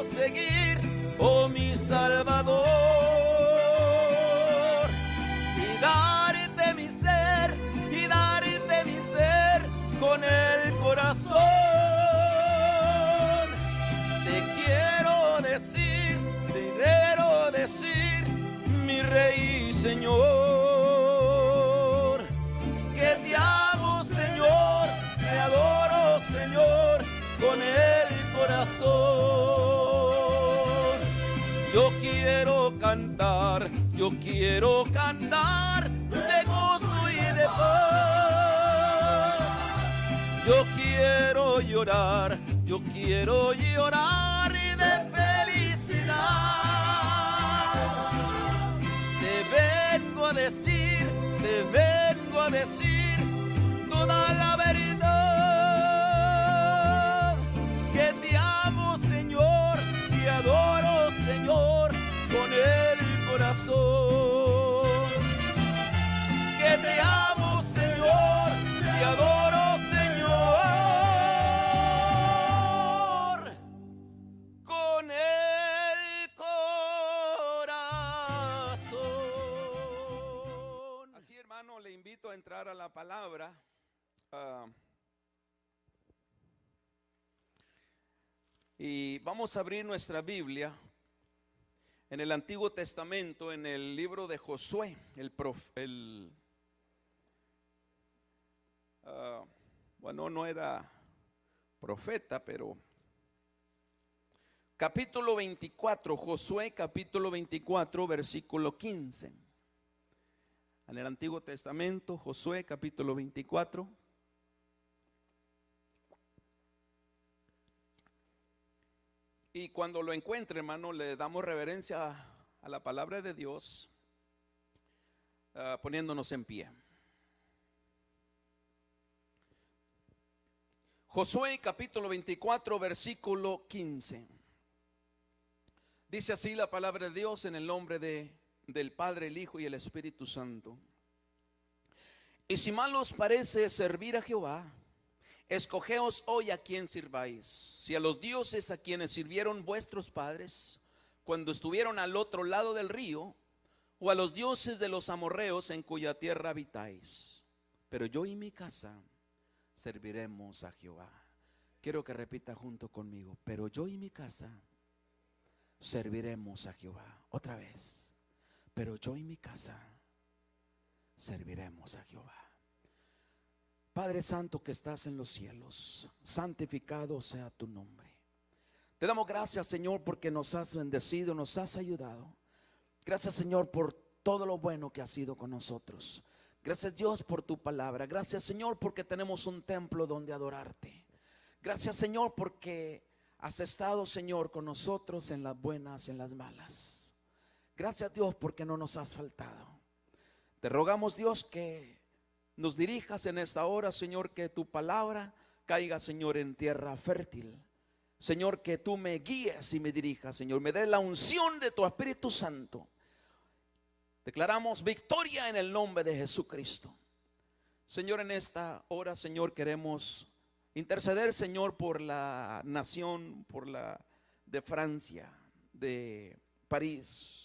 seguir, oh mi Salvador, y darte mi ser con el corazón. Te quiero decir, mi Rey y Señor, que te amo, Señor, te adoro, Señor, con el corazón. Yo quiero cantar de gozo y de paz. Yo quiero llorar y de felicidad. Te vengo a decir toda la verdad, que te amo, Señor, te adoro, Señor, con el corazón. Que te amo, Señor, te adoro, Señor, con el corazón. Así, hermano, le invito a entrar a la palabra. Y vamos a abrir nuestra Biblia en el Antiguo Testamento, en el libro de Josué, bueno, no era profeta, pero capítulo 24, Josué capítulo 24, versículo 15. En el Antiguo Testamento, Josué capítulo 24. Y cuando lo encuentre, hermano, le damos reverencia a la palabra de Dios, poniéndonos en pie. Josué capítulo 24, versículo 15. Dice así la palabra de Dios, en el nombre del Padre, el Hijo y el Espíritu Santo. Y si mal os parece servir a Jehová, escogeos hoy a quien sirváis, si a los dioses a quienes sirvieron vuestros padres cuando estuvieron al otro lado del río, o a los dioses de los amorreos en cuya tierra habitáis. Pero yo y mi casa serviremos a Jehová. Quiero que repita junto conmigo: pero yo y mi casa serviremos a Jehová. Otra vez: pero yo y mi casa serviremos a Jehová. Padre Santo que estás en los cielos, santificado sea tu nombre. Te damos gracias, Señor, porque nos has bendecido, nos has ayudado. Gracias, Señor, por todo lo bueno que has sido con nosotros. Gracias, Dios, por tu palabra. Gracias, Señor, porque tenemos un templo donde adorarte. Gracias, Señor, porque has estado, Señor, con nosotros en las buenas, en las malas. Gracias, Dios, porque no nos has faltado. Te rogamos, Dios, que nos dirijas en esta hora, Señor, que tu palabra caiga, Señor, en tierra fértil. Señor, que tú me guíes y me dirijas, Señor, me des la unción de tu Espíritu Santo. Declaramos victoria en el nombre de Jesucristo. Señor, en esta hora, Señor, queremos interceder, Señor, por la nación, por la de Francia, de París.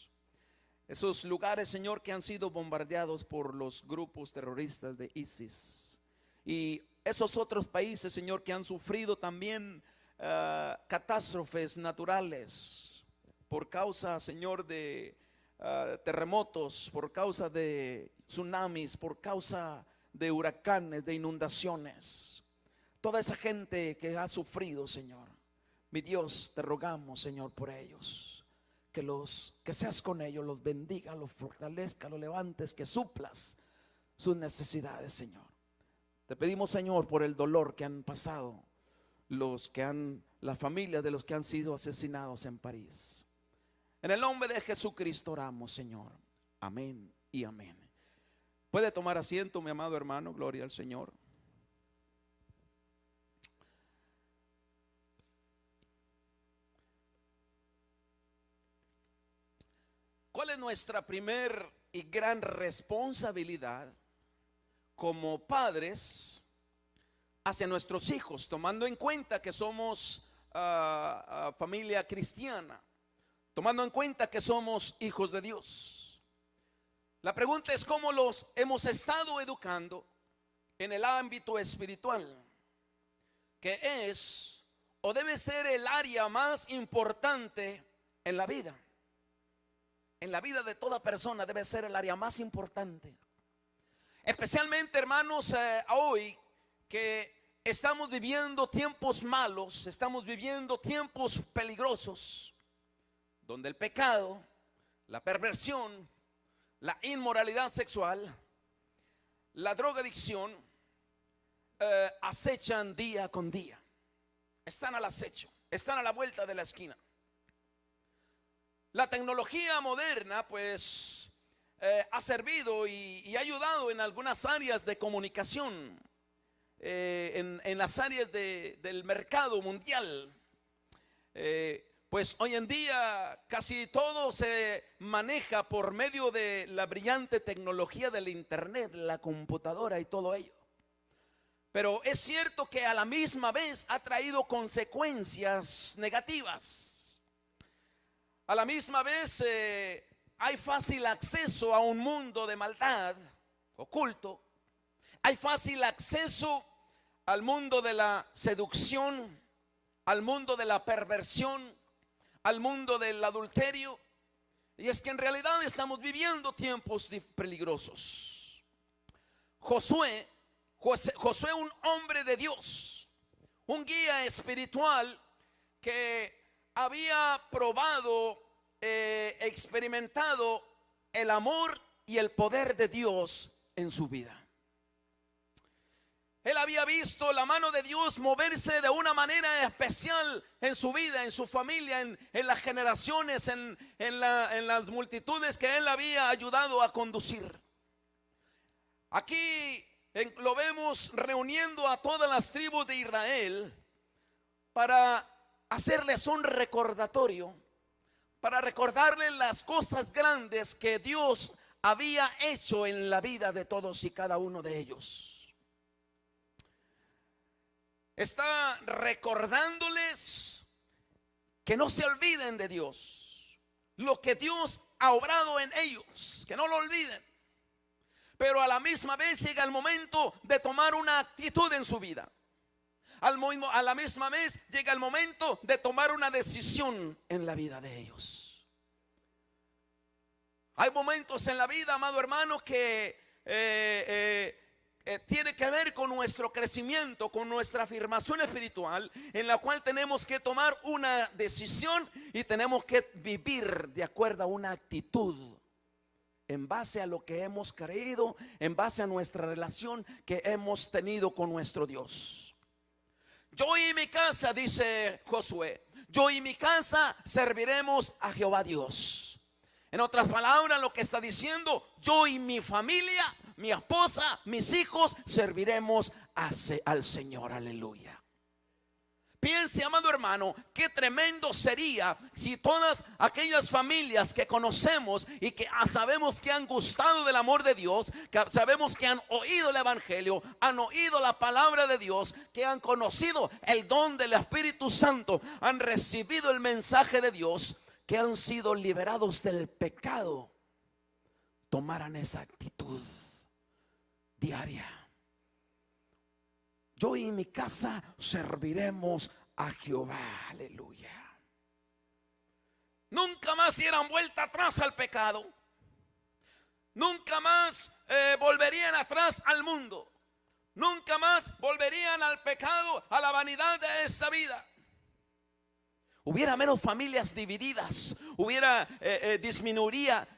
Esos lugares, Señor, que han sido bombardeados por los grupos terroristas de ISIS. Y esos otros países, Señor, que han sufrido también catástrofes naturales por causa, Señor, de terremotos, por causa de tsunamis, por causa de huracanes, de inundaciones. Toda esa gente que ha sufrido, Señor, mi Dios, te rogamos, Señor, por ellos. Que seas con ellos, los bendiga, los fortalezca, los levantes, que suplas sus necesidades, Señor. Te pedimos, Señor, por el dolor que han pasado las familias de los que han sido asesinados en París. En el nombre de Jesucristo oramos, Señor. Amén y amén. Puede tomar asiento, mi amado hermano. Gloria al Señor. ¿Cuál es nuestra primer y gran responsabilidad como padres hacia nuestros hijos, tomando en cuenta que somos familia cristiana, tomando en cuenta que somos hijos de Dios. La pregunta es cómo los hemos estado educando en el ámbito espiritual, que es o debe ser el área más importante en la vida. En la vida de toda persona debe ser el área más importante. Especialmente, hermanos, hoy que estamos viviendo tiempos malos, estamos viviendo tiempos peligrosos, donde el pecado, la perversión, la inmoralidad sexual, la drogadicción acechan día con día. Están al acecho, están a la vuelta de la esquina. La tecnología moderna pues ha servido y ha ayudado en algunas áreas de comunicación, en las áreas del mercado mundial. Pues hoy en día casi todo se maneja por medio de la brillante tecnología del internet, la computadora y todo ello. Pero es cierto que a la misma vez ha traído consecuencias negativas. A la misma vez hay fácil acceso a un mundo de maldad oculto. Hay fácil acceso al mundo de la seducción, al mundo de la perversión, al mundo del adulterio. Y es que en realidad estamos viviendo tiempos peligrosos. Josué, un hombre de Dios, un guía espiritual que había probado, experimentado el amor y el poder de Dios en su vida. Él había visto la mano de Dios moverse de una manera especial en su vida, en su familia, en las generaciones, en las multitudes que él había ayudado a conducir. Aquí lo vemos reuniendo a todas las tribus de Israel para hacerles un recordatorio, para recordarles las cosas grandes que Dios había hecho en la vida de todos y cada uno de ellos. Está recordándoles que no se olviden de Dios, lo que Dios ha obrado en ellos, que no lo olviden. Pero a la misma vez llega el momento de tomar una actitud en su vida. A la misma vez llega el momento de tomar una decisión en la vida de ellos. Hay momentos en la vida, amado hermano, que tiene que ver con nuestro crecimiento, con nuestra afirmación espiritual, en la cual tenemos que tomar una decisión y tenemos que vivir de acuerdo a una actitud, en base a lo que hemos creído, en base a nuestra relación que hemos tenido con nuestro Dios. Yo y mi casa, dice Josué, yo y mi casa serviremos a Jehová Dios. En otras palabras, lo que está diciendo, yo y mi familia, mi esposa, mis hijos, serviremos al Señor. Aleluya. Piense, amado hermano, qué tremendo sería si todas aquellas familias que conocemos y que sabemos que han gustado del amor de Dios, que sabemos que han oído el evangelio, han oído la palabra de Dios, que han conocido el don del Espíritu Santo, han recibido el mensaje de Dios, que han sido liberados del pecado, tomaran esa actitud diaria. Yo y mi casa serviremos a Jehová. Aleluya. Nunca más dieran vuelta atrás al pecado. Nunca más volverían atrás al mundo. Nunca más volverían al pecado, a la vanidad de esta vida. Hubiera menos familias divididas. Disminuiría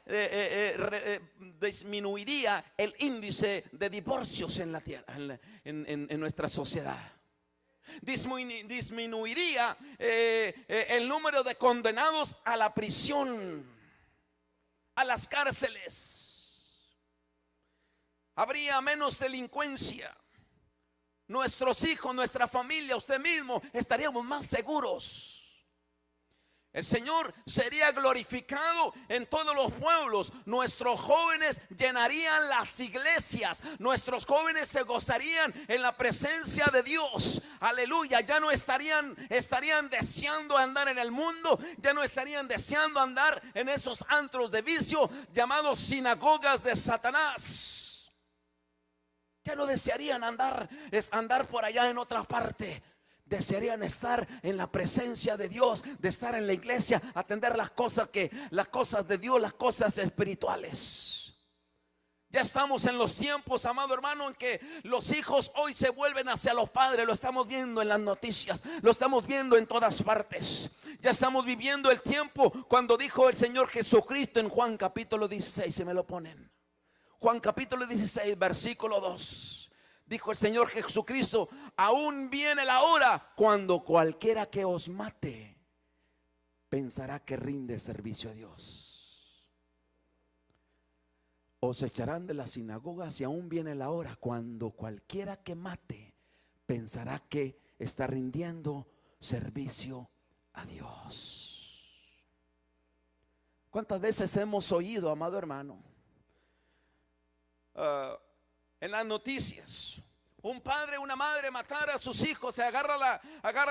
el índice de divorcios en la tierra, en nuestra sociedad. Disminuiría el número de condenados a la prisión, a las cárceles. Habría menos delincuencia. Nuestros hijos, nuestra familia, usted mismo, estaríamos más seguros. El Señor sería glorificado en todos los pueblos. Nuestros jóvenes llenarían las iglesias. Nuestros jóvenes se gozarían en la presencia de Dios. Aleluya. Ya no estarían deseando andar en el mundo. Ya no estarían deseando andar en esos antros de vicio llamados sinagogas de Satanás. Ya no desearían andar por allá en otra parte. Desearían estar en la presencia de Dios, de estar en la iglesia, atender las cosas de Dios, las cosas espirituales. Ya estamos en los tiempos, amado hermano, en que los hijos hoy se vuelven hacia los padres. Lo estamos viendo en las noticias, lo estamos viendo en todas partes. Ya estamos viviendo el tiempo cuando dijo el Señor Jesucristo en Juan capítulo 16, si me lo ponen. Juan capítulo 16, versículo 2. Dijo el Señor Jesucristo: aún viene la hora cuando cualquiera que os mate pensará que rinde servicio a Dios. Os echarán de las sinagogas, y aún viene la hora cuando cualquiera que mate pensará que está rindiendo servicio a Dios. ¿Cuántas veces hemos oído, amado hermano, en las noticias, un padre, una madre matar a sus hijos? Se agarra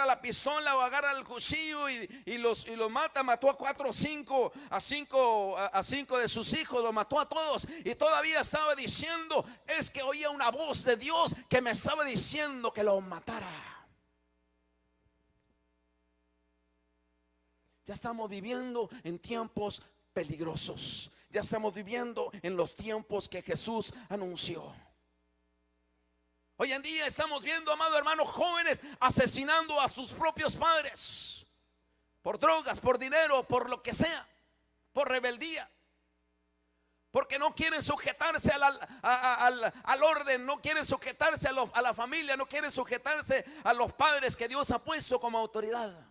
la pistola o agarra el cuchillo y los mata. Mató a 4 o 5, a 5 de sus hijos, los mató a todos. Y todavía estaba diciendo: es que oía una voz de Dios que me estaba diciendo que los matara. Ya estamos viviendo en tiempos peligrosos. Ya estamos viviendo en los tiempos que Jesús anunció. Hoy en día estamos viendo, amado hermano, jóvenes asesinando a sus propios padres por drogas, por dinero, por lo que sea, por rebeldía, porque no quieren sujetarse al orden, no quieren sujetarse a la familia, no quieren sujetarse a los padres que Dios ha puesto como autoridad.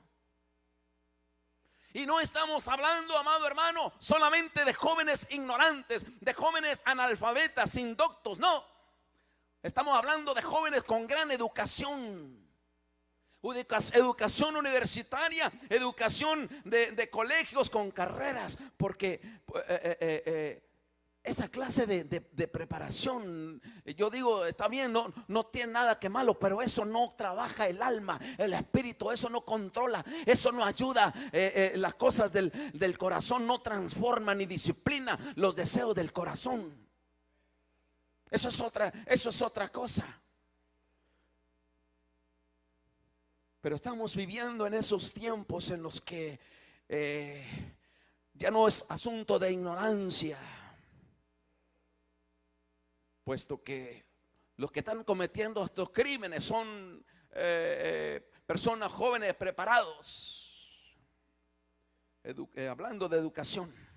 Y no estamos hablando, amado hermano, solamente de jóvenes ignorantes, de jóvenes analfabetas, indoctos, no. Estamos hablando de jóvenes con gran educación universitaria, educación de colegios con carreras, porque esa clase de preparación, yo digo, está bien, no tiene nada que malo, pero eso no trabaja el alma, el espíritu, eso no controla, eso no ayuda, las cosas del corazón no transforma ni disciplina los deseos del corazón. Eso es otra cosa. Pero estamos viviendo en esos tiempos en los que ya no es asunto de ignorancia, puesto que los que están cometiendo estos crímenes son personas jóvenes preparados, hablando de educación.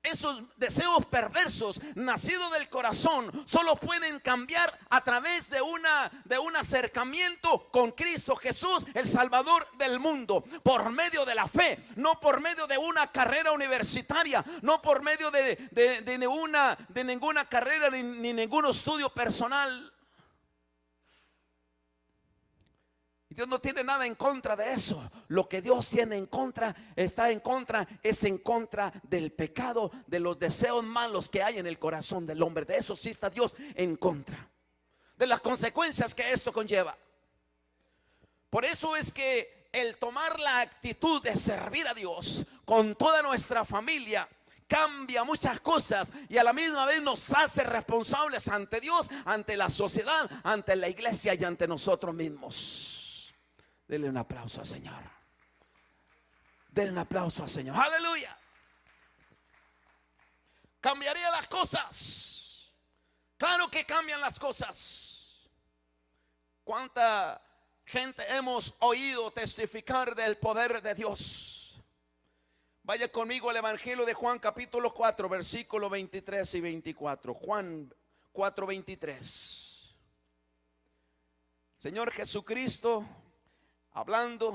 Esos deseos perversos nacidos del corazón solo pueden cambiar a través de un acercamiento con Cristo Jesús, el Salvador del mundo, por medio de la fe, no por medio de una carrera universitaria, no por medio de ninguna carrera ni ningún estudio personal. Dios no tiene nada en contra de eso. Lo que Dios tiene en contra, es en contra del pecado, de los deseos malos que hay en el corazón del hombre. De eso sí está Dios en contra, de las consecuencias que esto conlleva. Por eso es que el tomar la actitud de servir a Dios con toda nuestra familia cambia muchas cosas y a la misma vez nos hace responsables ante Dios, ante la sociedad, ante la iglesia y ante nosotros mismos. Dele un aplauso al Señor. Dele un aplauso al Señor. Aleluya. ¿Cambiaría las cosas? Claro que cambian las cosas. ¿Cuánta gente hemos oído testificar del poder de Dios? Vaya conmigo al Evangelio de Juan capítulo 4, versículos 23 y 24. Juan 4, 23. Señor Jesucristo hablando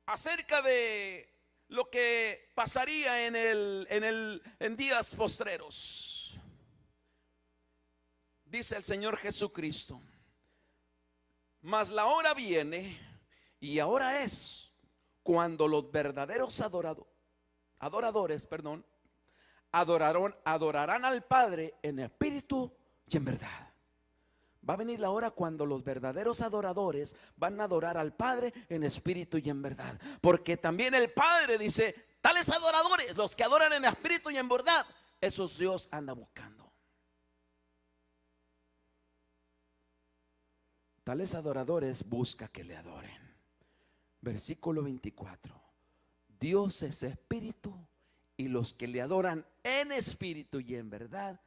acerca de lo que pasaría en días postreros. Dice el Señor Jesucristo: Mas la hora viene, y ahora es, cuando los verdaderos adoradores, adorarán al Padre en espíritu y en verdad. Va a venir la hora cuando los verdaderos adoradores van a adorar al Padre en espíritu y en verdad. Porque también el Padre dice, tales adoradores, los que adoran en espíritu y en verdad, esos Dios anda buscando. Tales adoradores busca que le adoren. Versículo 24. Dios es espíritu, y los que le adoran en espíritu y en verdad,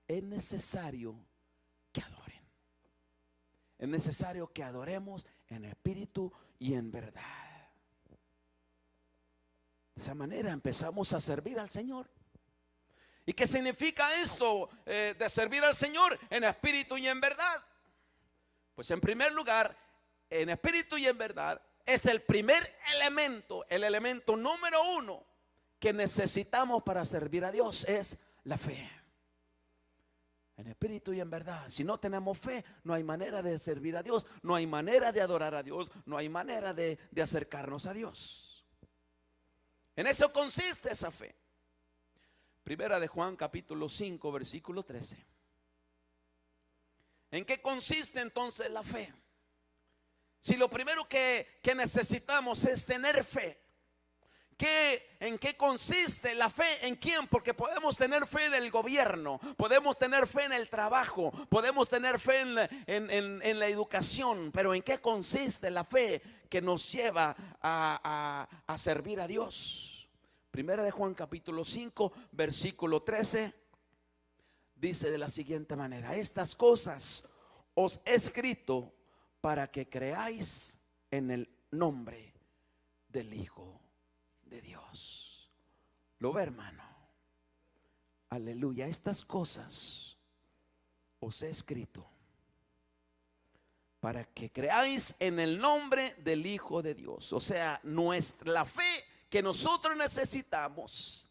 es necesario que adoren. Es necesario que adoremos en espíritu y en verdad. De esa manera empezamos a servir al Señor. ¿Y qué significa esto de servir al Señor en espíritu y en verdad? Pues en primer lugar, en espíritu y en verdad es el primer elemento, el elemento número uno que necesitamos para servir a Dios, es la fe. En espíritu y en verdad. Si no tenemos fe, no hay manera de servir a Dios, no hay manera de adorar a Dios, no hay manera de acercarnos a Dios. En eso consiste esa fe. Primera de Juan capítulo 5 versículo 13. ¿En qué consiste entonces la fe? Si lo primero que necesitamos es tener fe, ¿en qué consiste la fe? ¿En quién? Porque podemos tener fe en el gobierno, podemos tener fe en el trabajo, podemos tener fe en la educación, pero ¿en qué consiste la fe que nos lleva a servir a Dios? Primera de Juan capítulo 5 versículo 13 dice de la siguiente manera: estas cosas os he escrito para que creáis en el nombre del Hijo de Dios. ¿Lo ve, hermano? Aleluya. Estas cosas os he escrito para que creáis en el nombre del Hijo de Dios. O sea, la fe que nosotros necesitamos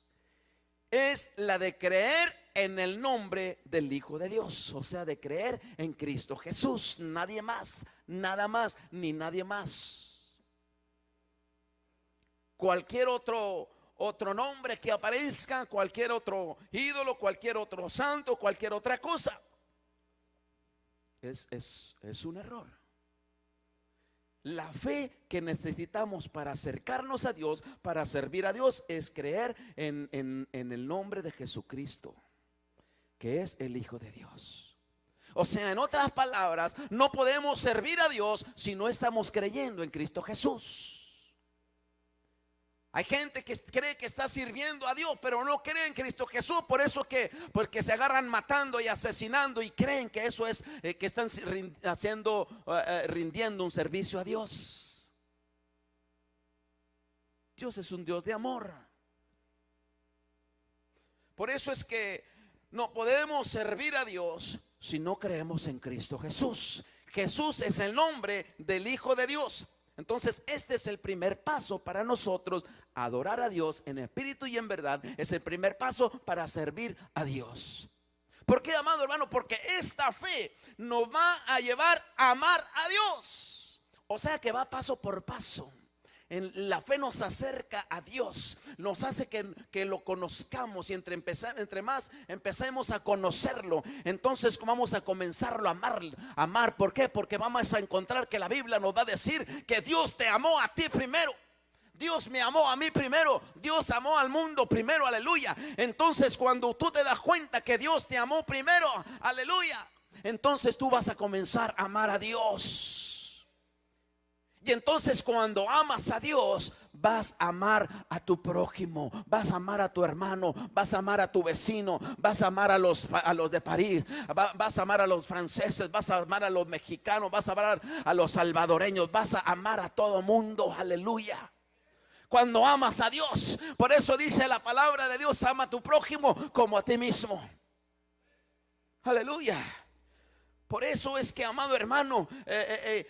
es la de creer en el nombre del Hijo de Dios. O sea, de creer en Cristo Jesús. Nadie más, nada más, ni nadie más. Cualquier otro nombre que aparezca, cualquier otro ídolo, cualquier otro santo, cualquier otra cosa, es un error. La fe que necesitamos para acercarnos a Dios, para servir a Dios, es creer en el nombre de Jesucristo, que es el Hijo de Dios. O sea, en otras palabras, no podemos servir a Dios si no estamos creyendo en Cristo Jesús. Hay gente que cree que está sirviendo a Dios, pero no cree en Cristo Jesús. Por eso porque se agarran matando y asesinando y creen que eso es que están rindiendo un servicio a Dios. Dios es un Dios de amor. Por eso es que no podemos servir a Dios si no creemos en Cristo Jesús. Jesús es el nombre del Hijo de Dios. Entonces este es el primer paso para nosotros. Adorar a Dios en espíritu y en verdad es el primer paso para servir a Dios. ¿Por qué, amado hermano? Porque esta fe nos va a llevar a amar a Dios. O sea que va paso por paso. La fe nos acerca a Dios, nos hace que lo conozcamos, y entre más empecemos a conocerlo, entonces vamos a comenzarlo a amar. ¿Por qué? Porque vamos a encontrar que la Biblia nos va a decir que Dios te amó a ti primero. Dios me amó a mí primero. Dios amó al mundo primero, aleluya. Entonces cuando tú te das cuenta que Dios te amó primero, aleluya, entonces tú vas a comenzar a amar a Dios. Y entonces cuando amas a Dios, vas a amar a tu prójimo, vas a amar a tu hermano, vas a amar a tu vecino, vas a amar a los de París, vas a amar a los franceses, vas a amar a los mexicanos, vas a amar a los salvadoreños, vas a amar a todo mundo, aleluya. Cuando amas a Dios, por eso dice la palabra de Dios: ama a tu prójimo como a ti mismo, aleluya. Por eso es que, amado hermano,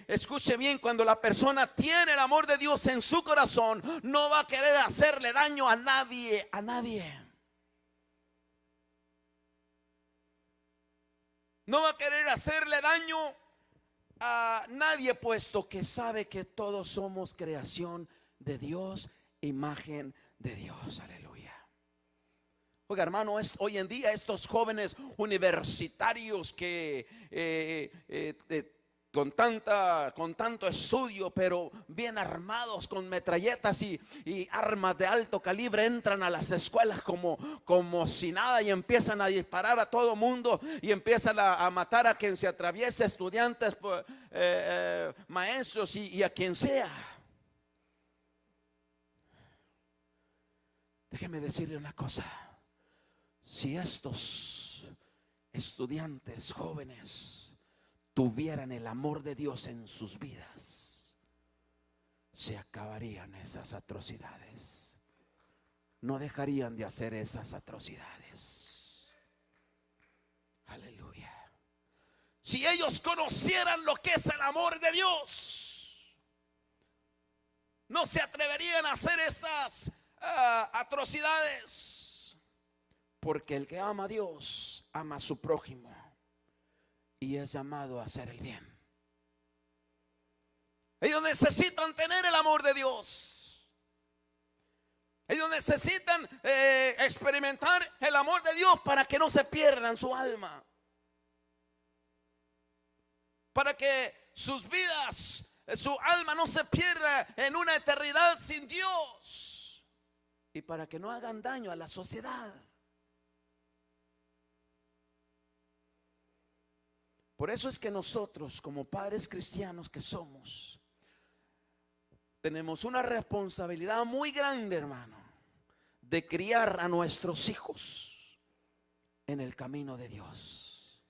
escuche bien, cuando la persona tiene el amor de Dios en su corazón, no va a querer hacerle daño a nadie, No va a querer hacerle daño a nadie, puesto que sabe que todos somos creación de Dios, imagen de Dios. Aleluya. Oiga, hermano, hoy en día estos jóvenes universitarios que con tanto estudio, pero bien armados con metralletas y armas de alto calibre, entran a las escuelas como si nada y empiezan a disparar a todo mundo y empiezan a matar a quien se atraviese, estudiantes, maestros y a quien sea. Déjeme decirle una cosa: si estos estudiantes jóvenes tuvieran el amor de Dios en sus vidas, se acabarían esas atrocidades. No dejarían de hacer esas atrocidades. Aleluya. Si ellos conocieran lo que es el amor de Dios, no se atreverían a hacer estas atrocidades. Porque el que ama a Dios ama a su prójimo y es llamado a hacer el bien. Ellos necesitan tener el amor de Dios. Ellos necesitan experimentar el amor de Dios para que no se pierdan su alma, para que sus vidas, su alma no se pierda en una eternidad sin Dios, y para que no hagan daño a la sociedad. Por eso es que nosotros, como padres cristianos que somos, tenemos una responsabilidad muy grande, hermano, de criar a nuestros hijos en el camino de Dios.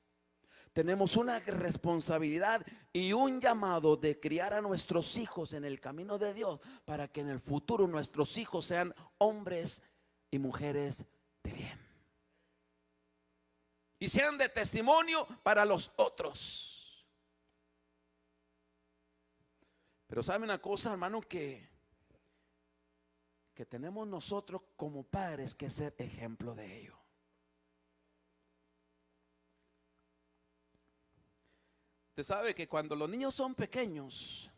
Tenemos una responsabilidad y un llamado de criar a nuestros hijos en el camino de Dios, para que en el futuro nuestros hijos sean hombres y mujeres de bien y sean de testimonio para los otros. Pero sabe una cosa, hermano, que tenemos nosotros como padres que ser ejemplo de ello. Usted sabe que cuando los niños son pequeños,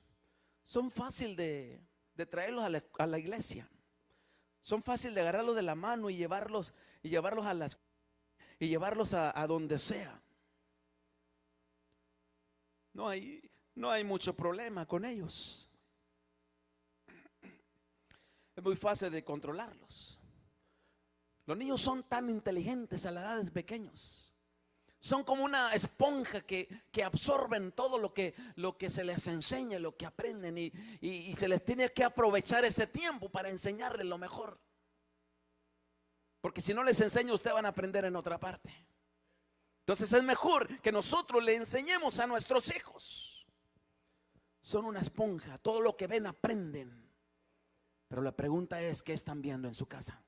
son fácil de traerlos a la iglesia. Son fácil de agarrarlos de la mano y llevarlos a las y llevarlos a donde sea. No hay mucho problema con ellos. Es muy fácil de controlarlos. Los niños son tan inteligentes a la edad de pequeños. Son como una esponja que absorben todo lo que se les enseña, lo que aprenden, y se les tiene que aprovechar ese tiempo para enseñarles lo mejor. Porque si no les enseño, ustedes van a aprender en otra parte. Entonces es mejor que nosotros le enseñemos a nuestros hijos. Son una esponja, todo lo que ven aprenden. Pero la pregunta es, ¿qué están viendo en su casa?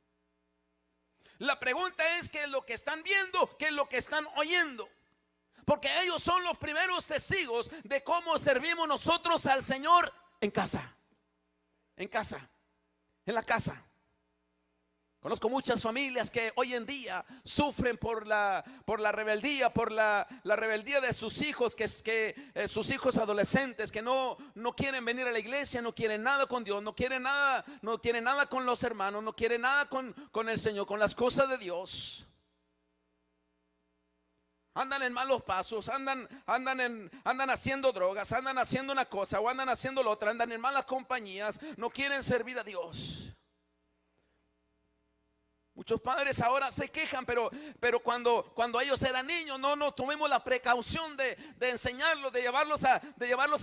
La pregunta es, ¿qué es lo que están viendo? ¿Qué es lo que están oyendo? Porque ellos son los primeros testigos de cómo servimos nosotros al Señor en casa. En casa, en la casa. Conozco muchas familias que hoy en día sufren por la rebeldía, por la rebeldía de sus hijos, sus hijos adolescentes que no quieren venir a la iglesia, no quieren nada con Dios, no quieren nada con los hermanos, no quieren nada con el Señor, con las cosas de Dios. Andan en malos pasos, andan haciendo drogas, andan haciendo una cosa o andan haciendo la otra, andan en malas compañías, no quieren servir a Dios. Muchos padres ahora se quejan, pero cuando ellos eran niños no tuvimos la precaución de enseñarlos, de llevarlos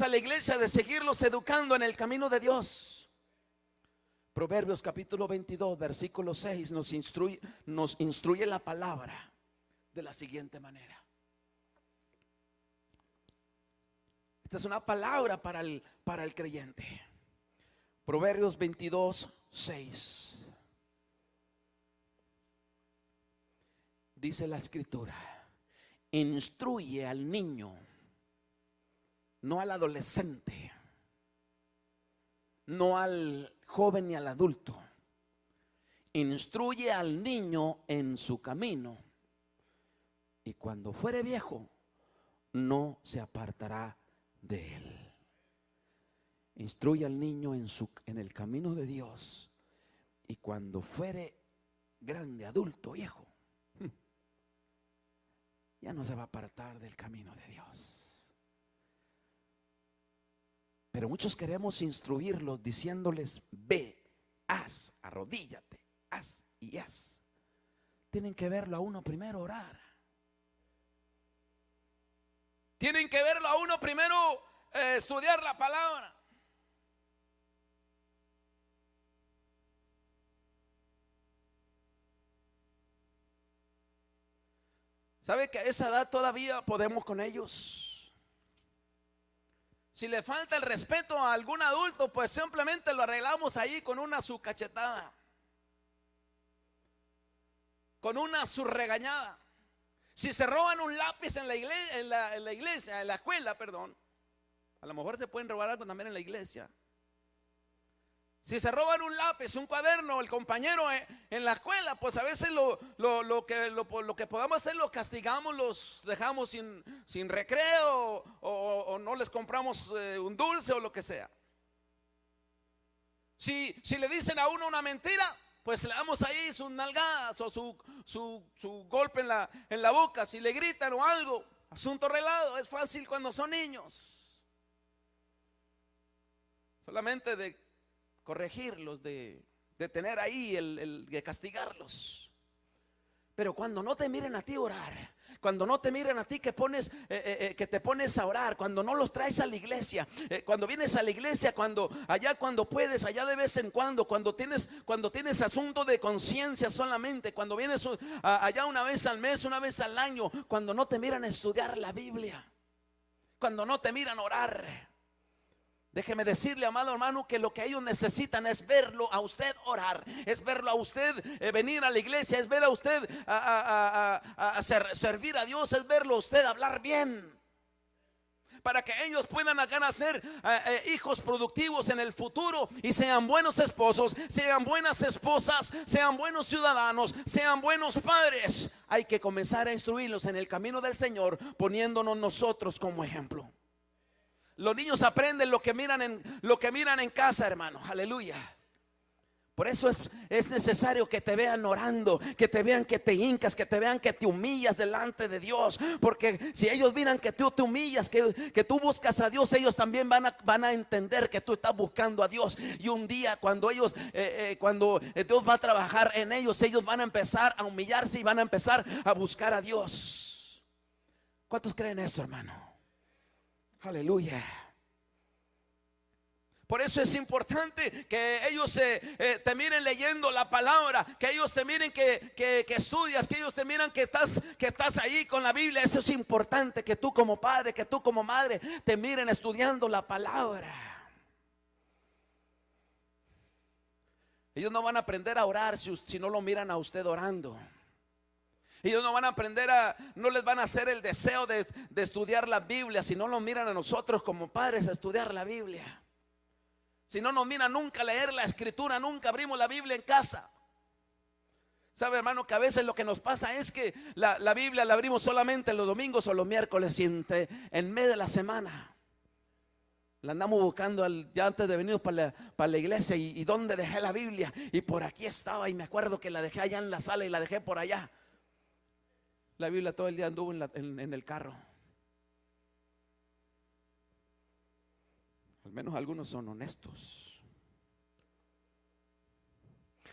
a la iglesia, de seguirlos educando en el camino de Dios. Proverbios capítulo 22, versículo 6 nos instruye la palabra de la siguiente manera. Esta es una palabra para el creyente. Proverbios 22, 6. Dice la escritura: instruye al niño, no al adolescente, no al joven ni al adulto. Instruye al niño en su camino, y cuando fuere viejo no se apartará de él. Instruye al niño en el camino de Dios, y cuando fuere grande, adulto, viejo, ya no se va a apartar del camino de Dios. Pero muchos queremos instruirlos diciéndoles: ve, haz, arrodíllate, haz y haz. Tienen que verlo a uno primero orar. Tienen que verlo a uno primero estudiar la palabra. ¿Sabe que a esa edad todavía podemos con ellos? Si le falta el respeto a algún adulto, pues simplemente lo arreglamos ahí con una su cachetada, con una su regañada. Si se roban un lápiz en la iglesia, en la escuela, perdón, a lo mejor se pueden robar algo también en la iglesia. Si se roban un lápiz, un cuaderno, el compañero en la escuela, pues a veces lo que podamos hacer, lo castigamos, los dejamos sin recreo, o no les compramos un dulce o lo que sea. Si le dicen a uno una mentira, pues le damos ahí sus nalgadas o su golpe en la boca. Si le gritan o algo, asunto arreglado. Es fácil cuando son niños. Solamente de corregirlos, de tener ahí de castigarlos. Pero cuando no te miren a ti orar, cuando no te miren a ti que te pones a orar, cuando no los traes a la iglesia, cuando vienes a la iglesia, cuando puedes, allá de vez en cuando tienes asunto de conciencia solamente, cuando vienes allá una vez al mes, una vez al año, cuando no te miran a estudiar la Biblia, cuando no te miran orar. Déjeme decirle, amado hermano, que lo que ellos necesitan es verlo a usted orar, es verlo a usted venir a la iglesia, es ver a usted servir a Dios, es verlo a usted hablar bien, para que ellos puedan acá ser hijos productivos en el futuro y sean buenos esposos, sean buenas esposas, sean buenos ciudadanos, sean buenos padres. Hay que comenzar a instruirlos en el camino del Señor, poniéndonos nosotros como ejemplo. Los niños aprenden lo que miran en casa, hermano. Aleluya. Por eso es necesario que te vean orando, que te vean que te hincas, que te vean que te humillas delante de Dios. Porque si ellos miran que tú te humillas, que tú buscas a Dios, ellos también van a entender que tú estás buscando a Dios. Y un día cuando Dios va a trabajar en ellos, ellos van a empezar a humillarse y van a empezar a buscar a Dios. ¿Cuántos creen esto, hermano? Aleluya. Por eso es importante que ellos te miren leyendo la palabra, que ellos te miren que estudias, que ellos te miren que estás ahí con la Biblia. Eso es importante, que tú como padre, que tú como madre te miren estudiando la palabra. Ellos no van a aprender a orar si no lo miran a usted orando. Ellos no van a aprender no les van a hacer el deseo de estudiar la Biblia si no nos miran a nosotros como padres a estudiar la Biblia. Si no nos miran nunca a leer la escritura, nunca abrimos la Biblia en casa. Sabe, hermano, que a veces lo que nos pasa es que la Biblia la abrimos solamente los domingos o los miércoles, en medio de la semana. La andamos buscando ya antes de venir para la iglesia. ¿Y dónde dejé la Biblia? Y por aquí estaba, y me acuerdo que la dejé allá en la sala y la dejé por allá. La Biblia todo el día anduvo en el carro. Al menos algunos son honestos.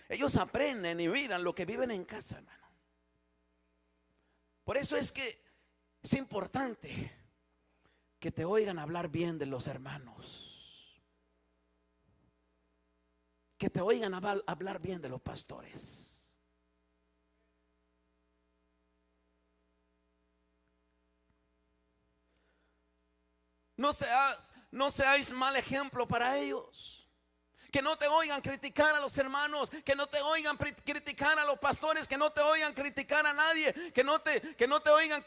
Ellos aprenden y miran lo que viven en casa, hermano. Por eso es que es importante que te oigan hablar bien de los hermanos, que te oigan hablar bien de los pastores. No seáis mal ejemplo para ellos. Que no te oigan criticar a los hermanos, que no te oigan criticar a los pastores, que no te oigan criticar a nadie, que no te oigan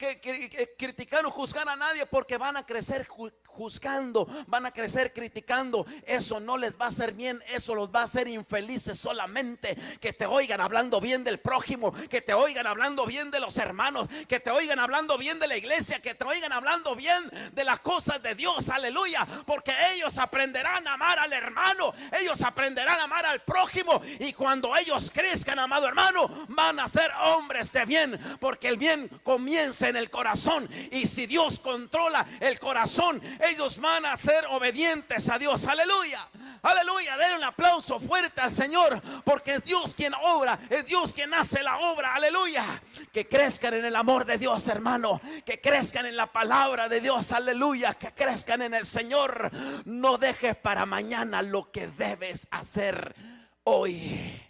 criticar o juzgar a nadie, porque van a crecer juzgando, van a crecer criticando. Eso no les va a hacer bien, eso los va a hacer infelices. Solamente que te oigan hablando bien del prójimo, que te oigan hablando bien de los hermanos, que te oigan hablando bien de la iglesia, que te oigan hablando bien de las cosas de Dios. Aleluya, porque ellos aprenderán a amar al hermano, ellos aprenderán a amar al prójimo, y cuando ellos crezcan, amado hermano, van a ser hombres de bien, porque el bien comienza en el corazón, y si Dios controla el corazón, ellos van a ser obedientes a Dios. Aleluya, aleluya. Denle un aplauso fuerte al Señor, porque es Dios quien obra, es Dios quien hace la obra. Aleluya. Que crezcan en el amor de Dios, hermano, que crezcan en la palabra de Dios. Aleluya, que crezcan en el Señor. No dejes para mañana lo que debes hacer hoy.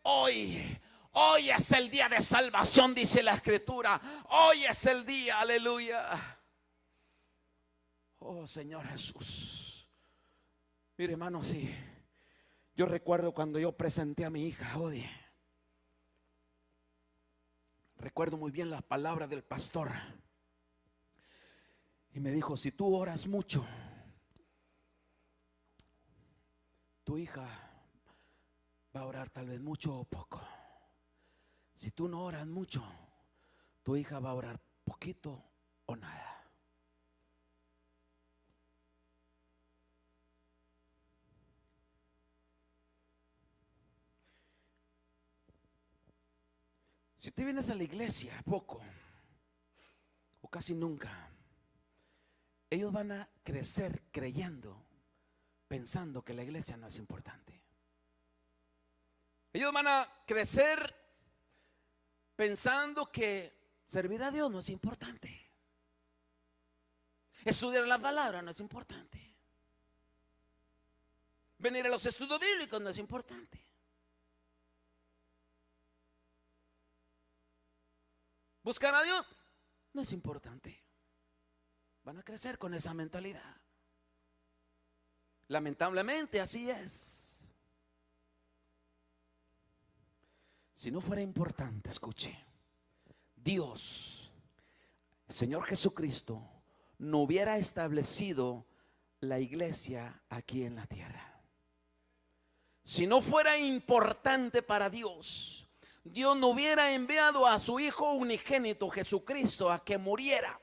Hoy es el día de salvación, dice la Escritura. Hoy es el día, aleluya. Oh, Señor Jesús. Mire, hermano, sí, yo recuerdo cuando yo presenté a mi hija Odie. Recuerdo muy bien las palabras del pastor, y me dijo: si tú oras mucho, tu hija va a orar tal vez mucho o poco. Si tú no oras mucho, tu hija va a orar poquito o nada. Si tú vienes a la iglesia poco o casi nunca, ellos van a crecer creyendo, pensando que la iglesia no es importante. Ellos van a crecer pensando que servir a Dios no es importante, estudiar la palabra no es importante, venir a los estudios bíblicos no es importante, buscar a Dios no es importante. Van a crecer con esa mentalidad. Lamentablemente así es. Si no fuera importante, escuche, Dios, el Señor Jesucristo, no hubiera establecido la iglesia aquí en la tierra. Si no fuera importante para Dios, Dios no hubiera enviado a su Hijo unigénito Jesucristo a que muriera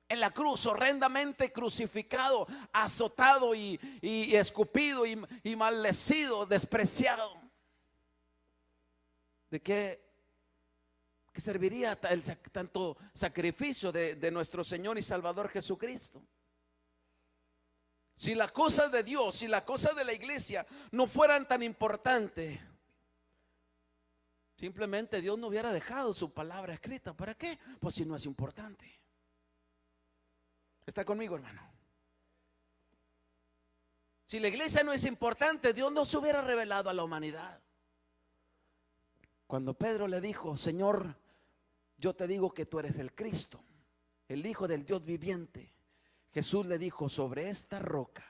en la cruz, horrendamente crucificado, azotado y escupido y maldecido, despreciado. ¿De qué serviría tanto sacrificio de nuestro Señor y Salvador Jesucristo? Si las cosas de Dios, si las cosas de la iglesia no fueran tan importantes, simplemente Dios no hubiera dejado su palabra escrita. ¿Para qué? Pues si no es importante. ¿Está conmigo, hermano? Si la iglesia no es importante, Dios no se hubiera revelado a la humanidad. Cuando Pedro le dijo: Señor, yo te digo que tú eres el Cristo, el Hijo del Dios viviente, Jesús le dijo: sobre esta roca,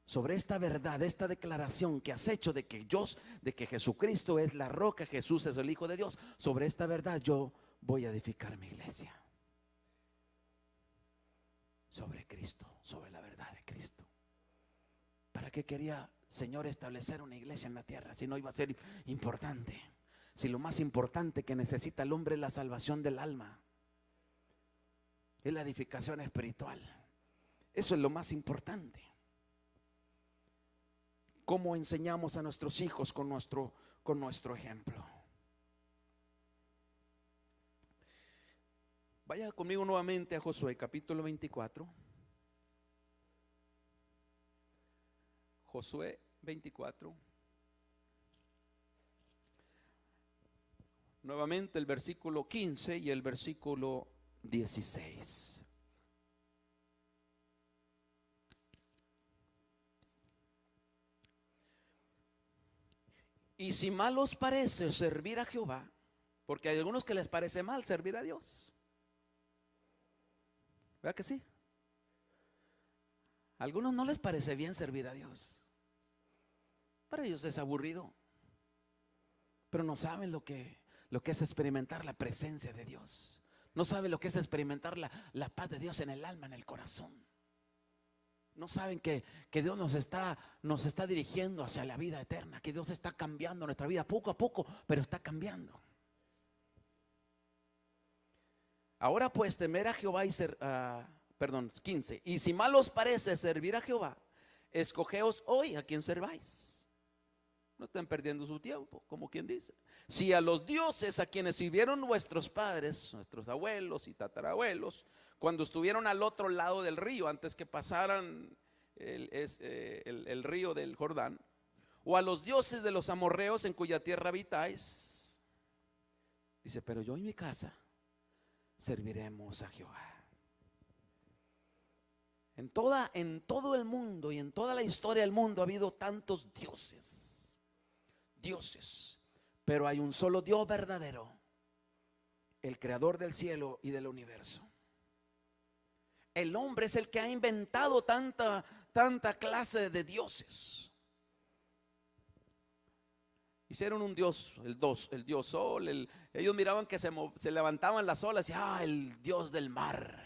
sobre esta verdad, esta declaración que has hecho de que Jesucristo es la roca, Jesús es el Hijo de Dios, sobre esta verdad yo voy a edificar mi iglesia. Sobre Cristo, sobre la verdad de Cristo. ¿Para qué quería, Señor, establecer una iglesia en la tierra si no iba a ser importante? Si lo más importante que necesita el hombre es la salvación del alma, es la edificación espiritual. Eso es lo más importante. ¿Cómo enseñamos a nuestros hijos con nuestro ejemplo? Vaya conmigo nuevamente a Josué capítulo 24. Josué 24. Nuevamente el versículo 15 y el versículo 16. Y si mal os parece servir a Jehová, porque hay algunos que les parece mal servir a Dios. ¿Verdad que sí? A algunos no les parece bien servir a Dios. Para ellos es aburrido, pero no saben lo que es experimentar la presencia de Dios. No saben lo que es experimentar la paz de Dios en el alma, en el corazón. No saben que Dios nos está dirigiendo hacia la vida eterna, que Dios está cambiando nuestra vida poco a poco, pero está cambiando. Ahora pues temer a Jehová y 15. Y si mal os parece servir a Jehová, escogeos hoy a quien serváis. No estén perdiendo su tiempo, como quien dice. Si a los dioses a quienes sirvieron nuestros padres, nuestros abuelos y tatarabuelos, cuando estuvieron al otro lado del río, antes que pasaran el río del Jordán, o a los dioses de los amorreos en cuya tierra habitáis, dice, pero yo y mi casa serviremos a Jehová. En todo el mundo y en toda la historia del mundo ha habido tantos dioses, pero hay un solo Dios verdadero, el creador del cielo y del universo. El hombre es el que ha inventado tanta clase de dioses. Hicieron un dios, el dios sol. Ellos miraban que se levantaban las olas y el dios del mar.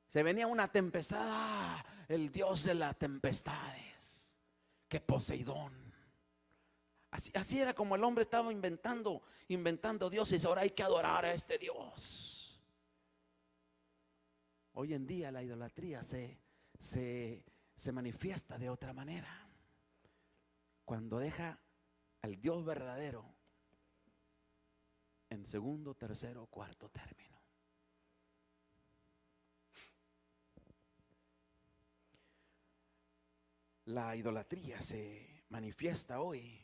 Se venía una tempestad, el dios de las tempestades, que Poseidón. Así era como el hombre estaba inventando dioses. Ahora hay que adorar a este Dios. Hoy en día la idolatría se manifiesta de otra manera, cuando deja al Dios verdadero en segundo, tercero, cuarto término. La idolatría se manifiesta hoy.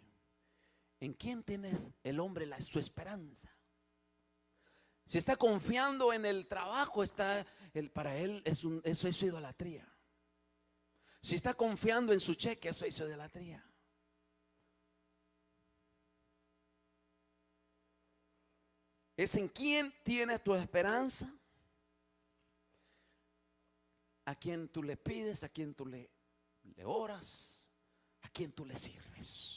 ¿En quién tiene el hombre su esperanza? Si está confiando en el trabajo, para él eso es idolatría. Si está confiando en su cheque, eso es idolatría. Es en quién tienes tu esperanza, a quién tú le pides, a quién tú le oras, a quién tú le sirves.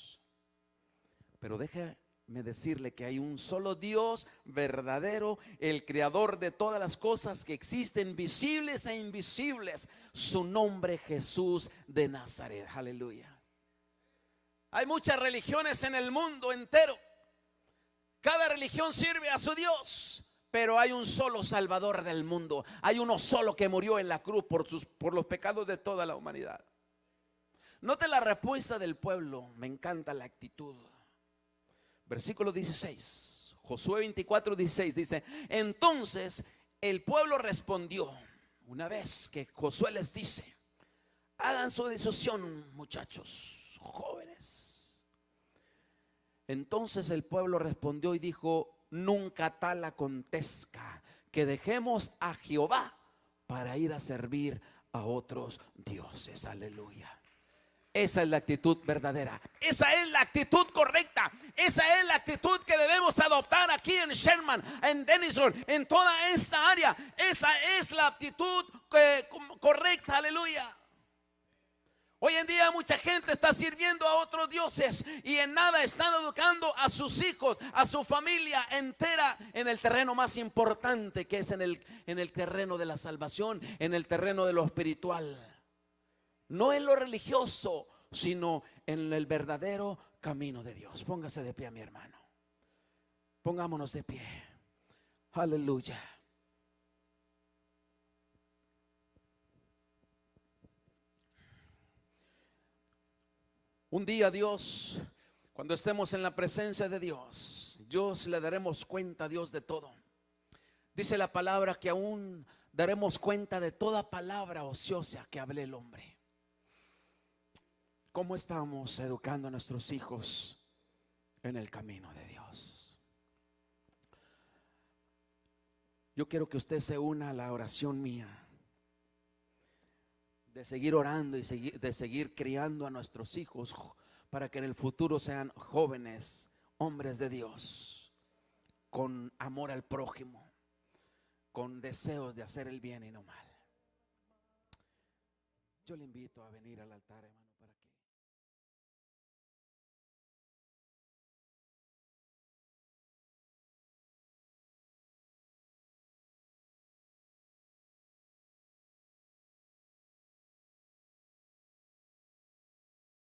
Pero déjeme decirle que hay un solo Dios verdadero, el creador de todas las cosas que existen, visibles e invisibles. Su nombre, Jesús de Nazaret. Aleluya. Hay muchas religiones en el mundo entero. Cada religión sirve a su Dios, pero hay un solo Salvador del mundo. Hay uno solo que murió en la cruz por los pecados de toda la humanidad. Note la respuesta del pueblo. Me encanta la actitud. Versículo 16, Josué 24:16 dice: entonces el pueblo respondió. Una vez que Josué les dice: hagan su decisión, muchachos, jóvenes. Entonces el pueblo respondió y dijo: nunca tal acontezca que dejemos a Jehová para ir a servir a otros dioses. Aleluya. Esa es la actitud verdadera. Esa es la actitud correcta. Esa es la actitud que debemos adoptar aquí en Sherman, en Denison, en toda esta área. Esa es la actitud correcta. Aleluya. Hoy en día mucha gente está sirviendo a otros dioses y en nada están educando a sus hijos, a su familia entera en el terreno más importante, que es en el terreno de la salvación, en el terreno de lo espiritual. No en lo religioso, sino en el verdadero camino de Dios. Póngase de pie, mi hermano. Pongámonos de pie. Aleluya. Un día Dios, cuando estemos en la presencia de Dios le daremos cuenta a Dios de todo. Dice la palabra que aún daremos cuenta de toda palabra ociosa que hable el hombre. ¿Cómo estamos educando a nuestros hijos en el camino de Dios? Yo quiero que usted se una a la oración mía, de seguir orando y de seguir criando a nuestros hijos para que en el futuro sean jóvenes, hombres de Dios, con amor al prójimo, con deseos de hacer el bien y no mal. Yo le invito a venir al altar, hermano.